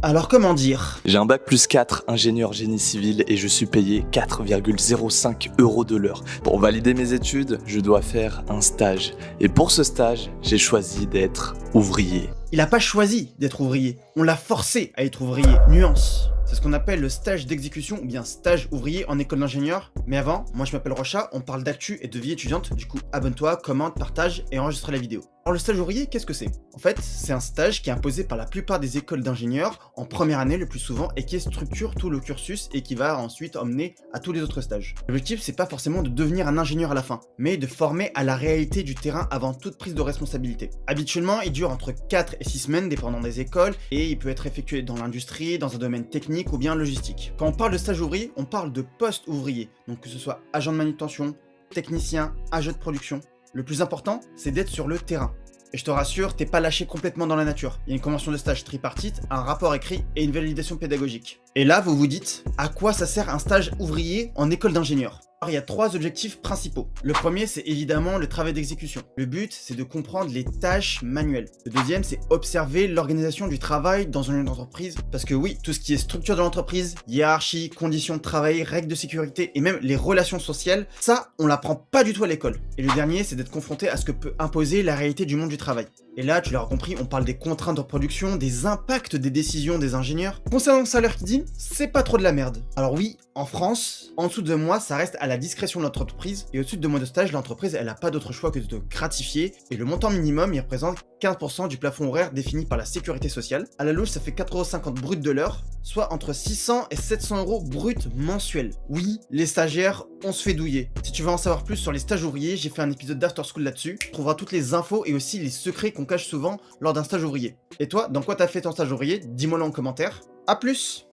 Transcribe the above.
Alors comment dire? J'ai un bac plus 4, ingénieur génie civil, et je suis payé 4,05 € de l'heure. Pour valider mes études, je dois faire un stage. Et pour ce stage, j'ai choisi d'être ouvrier. Il a pas choisi d'être ouvrier, on l'a forcé à être ouvrier. Nuance. C'est ce qu'on appelle le stage d'exécution ou bien stage ouvrier en école d'ingénieur. Mais avant, moi je m'appelle Rocha, on parle d'actu et de vie étudiante, du coup abonne-toi, commente, partage et enregistre la vidéo. Alors le stage ouvrier, qu'est-ce que c'est? En fait, c'est un stage qui est imposé par la plupart des écoles d'ingénieurs en première année le plus souvent et qui structure tout le cursus et qui va ensuite emmener à tous les autres stages. L'objectif, c'est pas forcément de devenir un ingénieur à la fin, mais de former à la réalité du terrain avant toute prise de responsabilité. Habituellement, il dure entre 4 et 6 semaines dépendant des écoles et il peut être effectué dans l'industrie, dans un domaine technique ou bien logistique. Quand on parle de stage ouvrier, on parle de poste ouvrier, donc que ce soit agent de manutention, technicien, agent de production. Le plus important, c'est d'être sur le terrain. Et je te rassure, t'es pas lâché complètement dans la nature. Il y a une convention de stage tripartite, un rapport écrit et une validation pédagogique. Et là, vous vous dites, à quoi ça sert un stage ouvrier en école d'ingénieur? Alors, il y a 3 objectifs principaux. Le premier, c'est évidemment le travail d'exécution. Le but, c'est de comprendre les tâches manuelles. Le deuxième, c'est observer l'organisation du travail dans une entreprise. Parce que oui, tout ce qui est structure de l'entreprise, hiérarchie, conditions de travail, règles de sécurité et même les relations sociales, ça, on l'apprend pas du tout à l'école. Et le dernier, c'est d'être confronté à ce que peut imposer la réalité du monde du travail. Et là, tu l'auras compris, on parle des contraintes de production, des impacts des décisions des ingénieurs. Concernant le salaire qui dit, c'est pas trop de la merde. Alors oui, en France, en dessous de moi, ça reste à la discrétion de l'entreprise, et au-dessus de 2 mois de stage, l'entreprise, elle a pas d'autre choix que de te gratifier, et le montant minimum, il représente 15% du plafond horaire défini par la sécurité sociale. À la louche, ça fait 4,50 € brut de l'heure, soit entre 600 et 700 € brut mensuels. Oui, les stagiaires, on se fait douiller. Si tu veux en savoir plus sur les stages ouvriers, j'ai fait un épisode d'After School là-dessus. Tu trouveras toutes les infos et aussi les secrets qu'on cache souvent lors d'un stage ouvrier. Et toi, dans quoi t'as fait ton stage ouvrier? Dis-moi-le en commentaire. A plus!